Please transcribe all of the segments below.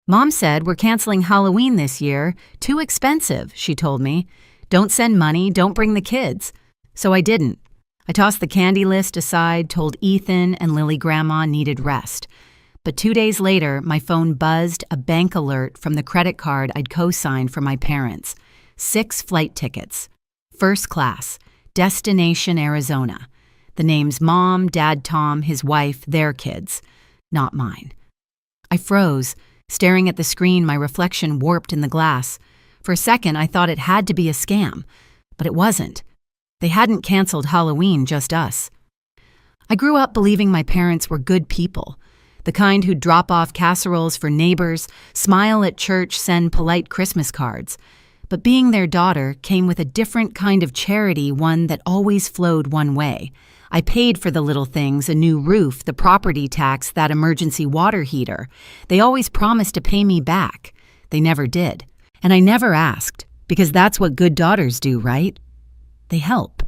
Mom said we're canceling Halloween this year. Too expensive, she told me. Don't send money, don't bring the kids. So I didn't. I tossed the candy list aside, told Ethan and Lily Grandma needed rest. But 2 days later, my phone buzzed a bank alert from the credit card I'd co-signed for my parents. 6 flight tickets. First class. Destination Arizona. The names Mom, Dad Tom, his wife, their kids. Not mine. I froze, staring at the screen, my reflection warped in the glass. For a second, I thought it had to be a scam. But it wasn't. They hadn't canceled Halloween, just us. I grew up believing my parents were good people. The kind who'd drop off casseroles for neighbors, smile at church, send polite Christmas cards. But being their daughter came with a different kind of charity, one that always flowed one way. I paid for the little things, a new roof, the property tax, that emergency water heater. They always promised to pay me back. They never did. And I never asked, because that's what good daughters do, right? They help.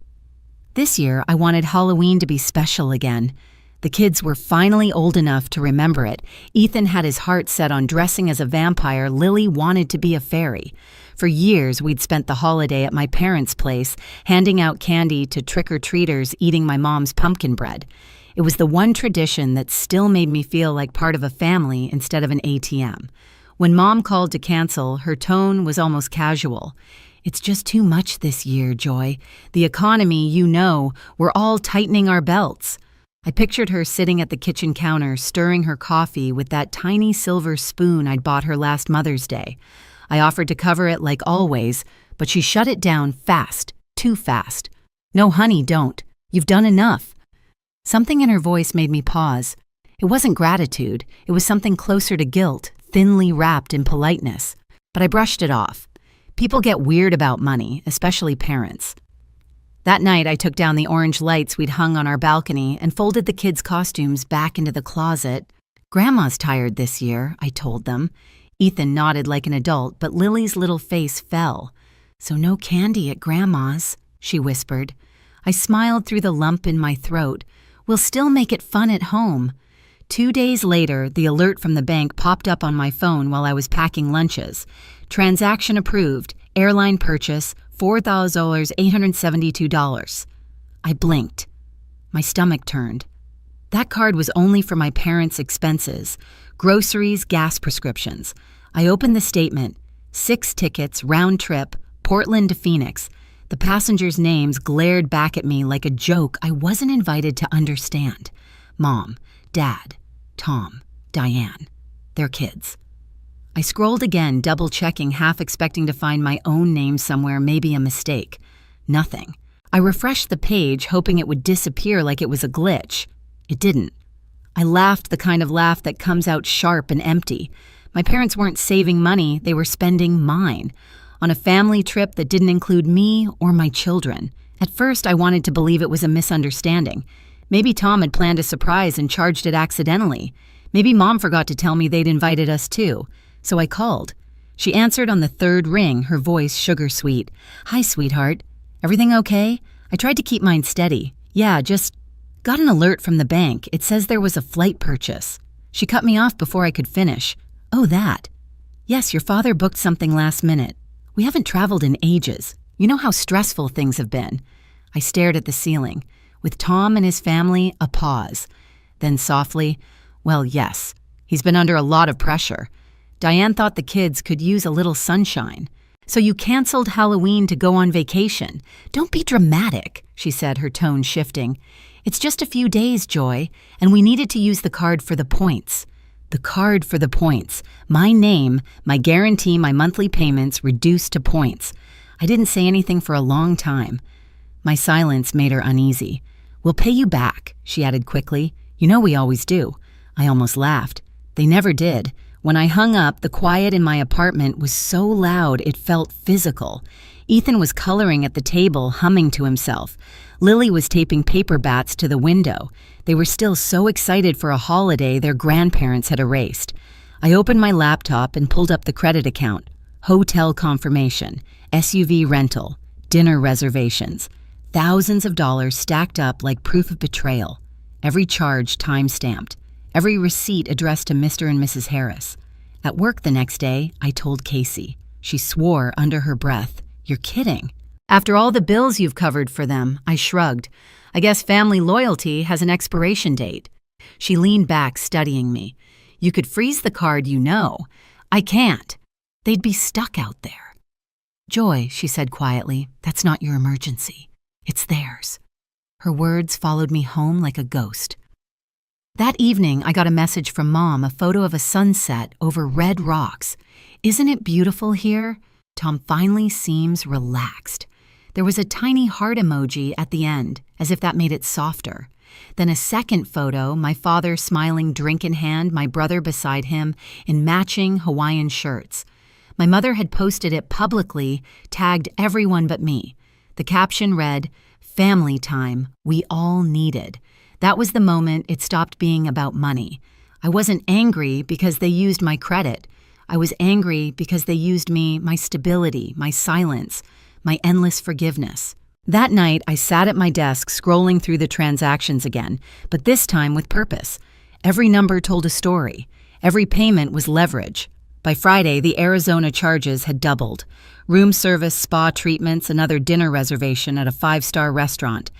This year, I wanted Halloween to be special again. The kids were finally old enough to remember it. Ethan had his heart set on dressing as a vampire. Lily wanted to be a fairy. For years, we'd spent the holiday at my parents' place, handing out candy to trick-or-treaters, eating my mom's pumpkin bread. It was the one tradition that still made me feel like part of a family instead of an ATM. When Mom called to cancel, her tone was almost casual. It's just too much this year, Joy. The economy, you know, we're all tightening our belts. I pictured her sitting at the kitchen counter, stirring her coffee with that tiny silver spoon I'd bought her last Mother's Day. I offered to cover it like always, but she shut it down fast, too fast. No, honey, don't. You've done enough. Something in her voice made me pause. It wasn't gratitude. It was something closer to guilt, thinly wrapped in politeness. But I brushed it off. People get weird about money, especially parents. That night, I took down the orange lights we'd hung on our balcony and folded the kids' costumes back into the closet. Grandma's tired this year, I told them. Ethan nodded like an adult, but Lily's little face fell. So no candy at Grandma's, she whispered. I smiled through the lump in my throat. We'll still make it fun at home. 2 days later, the alert from the bank popped up on my phone while I was packing lunches. Transaction approved. Airline purchase, $4,872. I blinked. My stomach turned. That card was only for my parents' expenses. Groceries, gas prescriptions. I opened the statement. 6 tickets, round trip, Portland to Phoenix. The passengers' names glared back at me like a joke I wasn't invited to understand. Mom, Dad, Tom, Diane. Their kids. I scrolled again, double-checking, half expecting to find my own name somewhere, maybe a mistake. Nothing. I refreshed the page, hoping it would disappear like it was a glitch. It didn't. I laughed the kind of laugh that comes out sharp and empty. My parents weren't saving money, they were spending mine. On a family trip that didn't include me or my children. At first, I wanted to believe it was a misunderstanding. Maybe Tom had planned a surprise and charged it accidentally. Maybe Mom forgot to tell me they'd invited us too. So I called. She answered on the 3rd ring, her voice sugar-sweet. Hi, sweetheart. Everything okay? I tried to keep mine steady. Yeah, just got an alert from the bank. It says there was a flight purchase. She cut me off before I could finish. Oh, that. Yes, your father booked something last minute. We haven't traveled in ages. You know how stressful things have been. I stared at the ceiling. With Tom and his family, a pause. Then softly, well, yes. He's been under a lot of pressure. Diane thought the kids could use a little sunshine. So you canceled Halloween to go on vacation. Don't be dramatic, she said, her tone shifting. It's just a few days, Joy, and we needed to use the card for the points. The card for the points. My name, my guarantee, my monthly payments reduced to points. I didn't say anything for a long time. My silence made her uneasy. We'll pay you back, she added quickly. You know we always do. I almost laughed. They never did. When I hung up, the quiet in my apartment was so loud it felt physical. Ethan was coloring at the table, humming to himself. Lily was taping paper bats to the window. They were still so excited for a holiday their grandparents had erased. I opened my laptop and pulled up the credit account. Hotel confirmation, SUV rental, dinner reservations. Thousands of dollars stacked up like proof of betrayal. Every charge time-stamped. Every receipt addressed to Mr. and Mrs. Harris. At work the next day, I told Casey. She swore under her breath, "You're kidding." After all the bills you've covered for them, I shrugged. I guess family loyalty has an expiration date. She leaned back, studying me. You could freeze the card, you know. I can't. They'd be stuck out there. Joy, she said quietly, that's not your emergency. It's theirs. Her words followed me home like a ghost. That evening, I got a message from Mom, a photo of a sunset over red rocks. Isn't it beautiful here? Tom finally seems relaxed. There was a tiny heart emoji at the end, as if that made it softer. Then a second photo, my father smiling, drink in hand, my brother beside him, in matching Hawaiian shirts. My mother had posted it publicly, tagged everyone but me. The caption read, "Family time, we all needed." That was the moment it stopped being about money. I wasn't angry because they used my credit. I was angry because they used me, my stability, my silence, my endless forgiveness. That night, I sat at my desk scrolling through the transactions again, but this time with purpose. Every number told a story. Every payment was leverage. By Friday, the Arizona charges had doubled. Room service, spa treatments, another dinner reservation at a 5-star restaurant.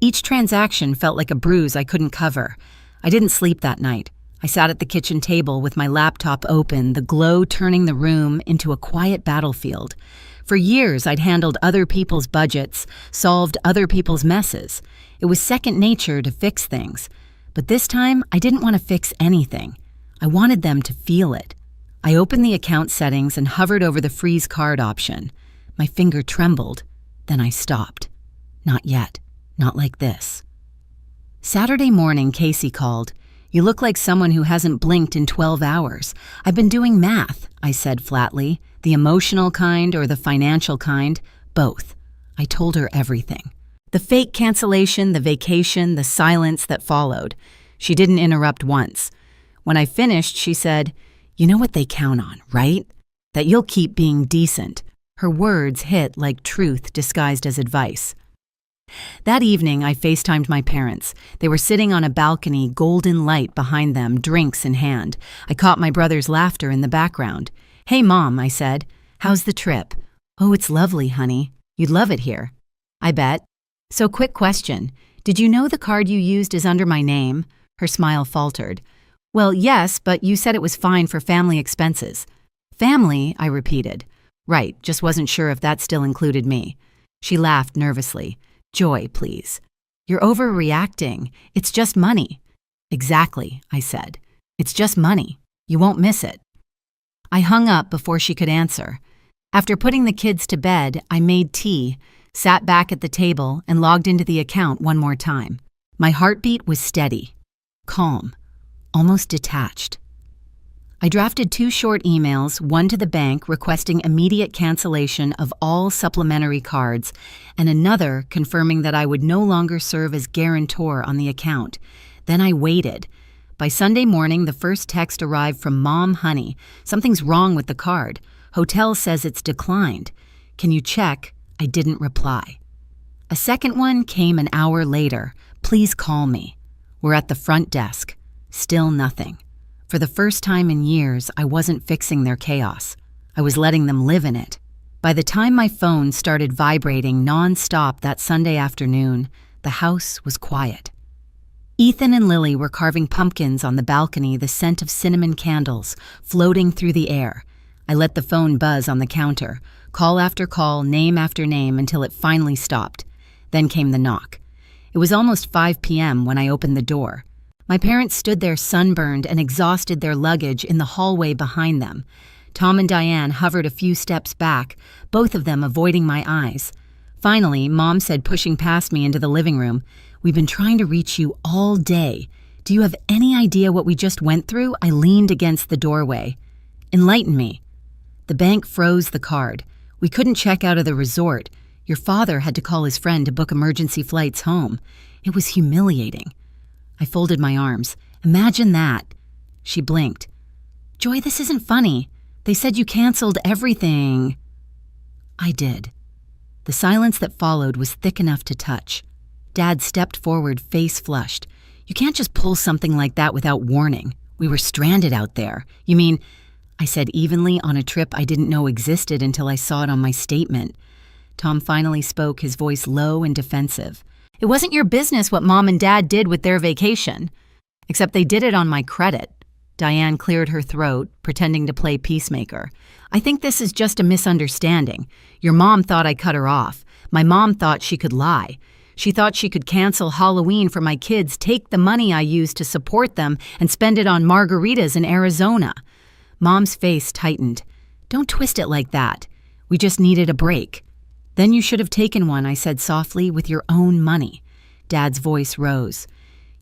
Each transaction felt like a bruise I couldn't cover. I didn't sleep that night. I sat at the kitchen table with my laptop open, the glow turning the room into a quiet battlefield. For years, I'd handled other people's budgets, solved other people's messes. It was second nature to fix things. But this time, I didn't want to fix anything. I wanted them to feel it. I opened the account settings and hovered over the freeze card option. My finger trembled. Then I stopped. Not yet. Not like this. Saturday morning, Casey called. "You look like someone who hasn't blinked in 12 hours. I've been doing math," I said flatly. The emotional kind or the financial kind? Both. I told her everything. The fake cancellation, the vacation, the silence that followed. She didn't interrupt once. When I finished, she said, "You know what they count on, right? That you'll keep being decent." Her words hit like truth disguised as advice. That evening, I FaceTimed my parents. They were sitting on a balcony, golden light behind them, drinks in hand. I caught my brother's laughter in the background. "Hey, Mom," I said. "How's the trip?" "Oh, it's lovely, honey. You'd love it here." "I bet." "So quick question. Did you know the card you used is under my name?" Her smile faltered. "Well, yes, but you said it was fine for family expenses." "Family," I repeated. "Right, just wasn't sure if that still included me." She laughed nervously. "Joy, please. You're overreacting. It's just money." "Exactly," I said. "It's just money. You won't miss it." I hung up before she could answer. After putting the kids to bed, I made tea, sat back at the table, and logged into the account one more time. My heartbeat was steady, calm, almost detached. I drafted 2 short emails, one to the bank requesting immediate cancellation of all supplementary cards, and another confirming that I would no longer serve as guarantor on the account. Then I waited. By Sunday morning, the first text arrived from Mom, honey. Something's wrong with the card. Hotel says it's declined. Can you check? I didn't reply. A second one came an hour later. Please call me. We're at the front desk. Still nothing. For the first time in years, I wasn't fixing their chaos. I was letting them live in it. By the time my phone started vibrating non-stop that Sunday afternoon, the house was quiet. Ethan and Lily were carving pumpkins on the balcony, the scent of cinnamon candles floating through the air. I let the phone buzz on the counter, call after call, name after name, until it finally stopped. Then came the knock. It was almost 5 p.m. when I opened the door. My parents stood there sunburned and exhausted, their luggage in the hallway behind them. Tom and Diane hovered a few steps back, both of them avoiding my eyes. Finally, Mom said, pushing past me into the living room, "We've been trying to reach you all day. Do you have any idea what we just went through?" I leaned against the doorway. "Enlighten me." The bank froze the card. "We couldn't check out of the resort. Your father had to call his friend to book emergency flights home. It was humiliating." I folded my arms. "Imagine that." She blinked. "Joy, this isn't funny. They said you canceled everything." I did. The silence that followed was thick enough to touch. Dad stepped forward, face flushed. "You can't just pull something like that without warning. We were stranded out there." "You mean..." I said evenly on a trip I didn't know existed until I saw it on my statement. Tom finally spoke, his voice low and defensive. It wasn't your business what Mom and Dad did with their vacation. Except they did it on my credit. Diane cleared her throat, pretending to play peacemaker. I think this is just a misunderstanding. Your mom thought I cut her off. My mom thought she could lie. She thought she could cancel Halloween for my kids, take the money I used to support them, and spend it on margaritas in Arizona. Mom's face tightened. Don't twist it like that. We just needed a break. Then you should have taken one, I said softly, with your own money. Dad's voice rose.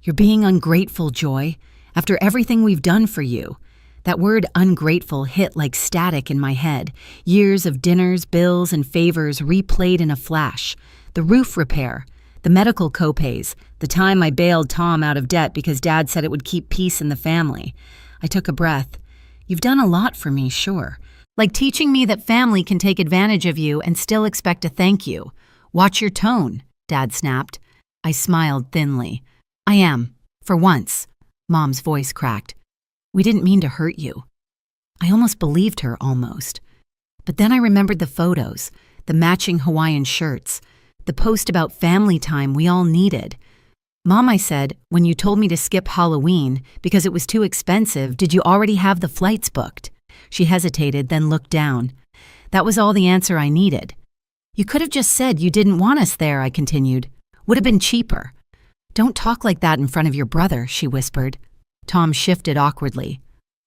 You're being ungrateful, Joy. After everything we've done for you. That word ungrateful hit like static in my head. Years of dinners, bills, and favors replayed in a flash. The roof repair, the medical copays, the time I bailed Tom out of debt because Dad said it would keep peace in the family. I took a breath. You've done a lot for me, sure. Like teaching me that family can take advantage of you and still expect a thank you. Watch your tone, Dad snapped. I smiled thinly. I am, for once. Mom's voice cracked. We didn't mean to hurt you. I almost believed her, almost. But then I remembered the photos, the matching Hawaiian shirts, the post about family time we all needed. Mom, I said, when you told me to skip Halloween because it was too expensive, did you already have the flights booked? She hesitated, then looked down. That was all the answer I needed. You could have just said you didn't want us there, I continued. Would have been cheaper. Don't talk like that in front of your brother, she whispered. Tom shifted awkwardly.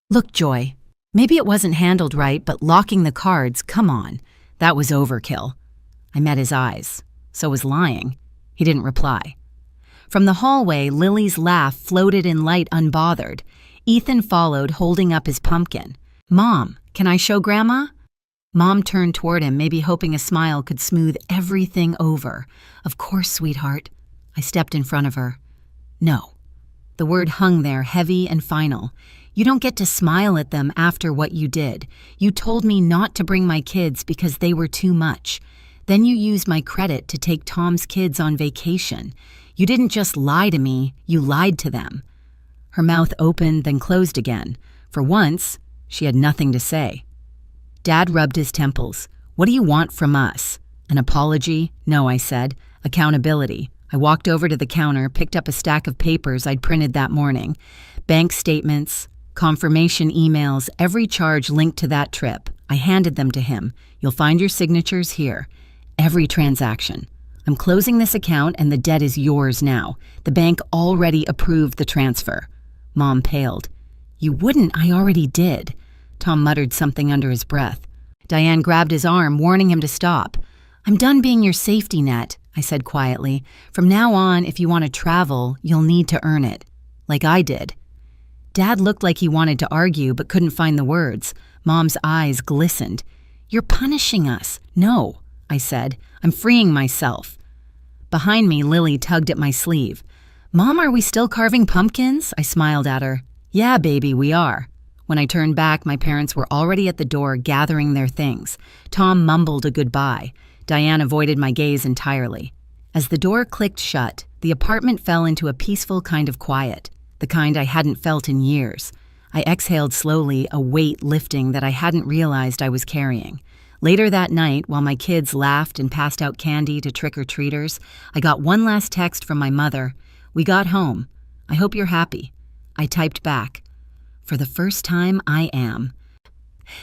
Look, Joy, maybe it wasn't handled right, but locking the cards, come on. That was overkill. I met his eyes. So was lying. He didn't reply. From the hallway, Lily's laugh floated in light unbothered. Ethan followed, holding up his pumpkin. Mom, can I show Grandma? Mom turned toward him, maybe hoping a smile could smooth everything over. Of course, sweetheart. I stepped in front of her. No. The word hung there, heavy and final. You don't get to smile at them after what you did. You told me not to bring my kids because they were too much. Then you used my credit to take Tom's kids on vacation. You didn't just lie to me, you lied to them. Her mouth opened, then closed again. For once, she had nothing to say. Dad rubbed his temples. What do you want from us? An apology? No, I said. Accountability. I walked over to the counter, picked up a stack of papers I'd printed that morning. Bank statements, confirmation emails, every charge linked to that trip. I handed them to him. You'll find your signatures here. Every transaction. I'm closing this account and the debt is yours now. The bank already approved the transfer. Mom paled. You wouldn't, I already did. Tom muttered something under his breath. Diane grabbed his arm, warning him to stop. I'm done being your safety net, I said quietly. From now on, if you want to travel, you'll need to earn it. Like I did. Dad looked like he wanted to argue but couldn't find the words. Mom's eyes glistened. You're punishing us. No, I said. I'm freeing myself. Behind me, Lily tugged at my sleeve. Mom, are we still carving pumpkins? I smiled at her. Yeah, baby, we are. When I turned back, my parents were already at the door gathering their things. Tom mumbled a goodbye. Diane avoided my gaze entirely. As the door clicked shut, the apartment fell into a peaceful kind of quiet, the kind I hadn't felt in years. I exhaled slowly, a weight lifting that I hadn't realized I was carrying. Later that night, while my kids laughed and passed out candy to trick-or-treaters, I got one last text from my mother. We got home. I hope you're happy. I typed back. For the first time, I am.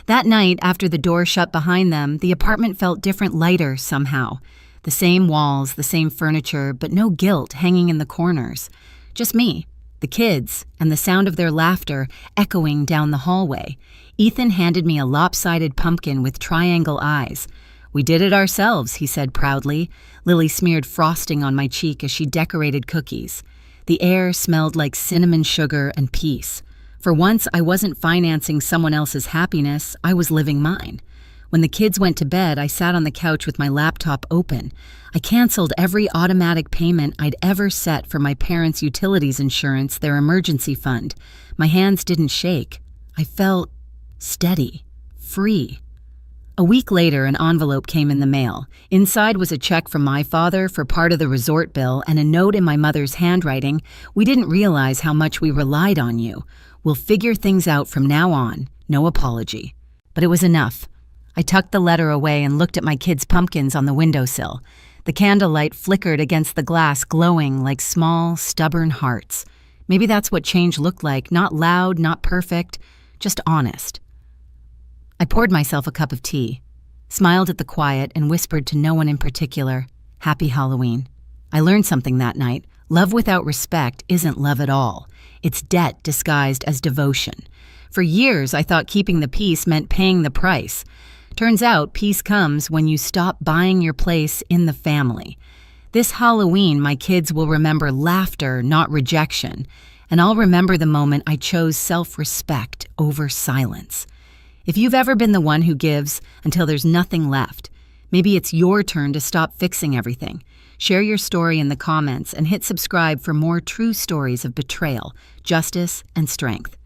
That night, after the door shut behind them, the apartment felt different, lighter somehow. The same walls, the same furniture, but no guilt hanging in the corners. Just me, the kids, and the sound of their laughter echoing down the hallway. Ethan handed me a lopsided pumpkin with triangle eyes. We did it ourselves, he said proudly. Lily smeared frosting on my cheek as she decorated cookies. The air smelled like cinnamon sugar and peace. For once, I wasn't financing someone else's happiness, I was living mine. When the kids went to bed, I sat on the couch with my laptop open. I canceled every automatic payment I'd ever set for my parents' utilities insurance, their emergency fund. My hands didn't shake. I felt steady, free. A week later, an envelope came in the mail. Inside was a check from my father for part of the resort bill and a note in my mother's handwriting. We didn't realize how much we relied on you. We'll figure things out from now on, no apology. But it was enough. I tucked the letter away and looked at my kids' pumpkins on the windowsill. The candlelight flickered against the glass, glowing like small, stubborn hearts. Maybe that's what change looked like, not loud, not perfect, just honest. I poured myself a cup of tea, smiled at the quiet, and whispered to no one in particular, "Happy Halloween." I learned something that night. Love without respect isn't love at all. It's debt disguised as devotion. For years, I thought keeping the peace meant paying the price. Turns out, peace comes when you stop buying your place in the family. This Halloween, my kids will remember laughter, not rejection. And I'll remember the moment I chose self-respect over silence. If you've ever been the one who gives until there's nothing left, maybe it's your turn to stop fixing everything. Share your story in the comments and hit subscribe for more true stories of betrayal, justice, and strength.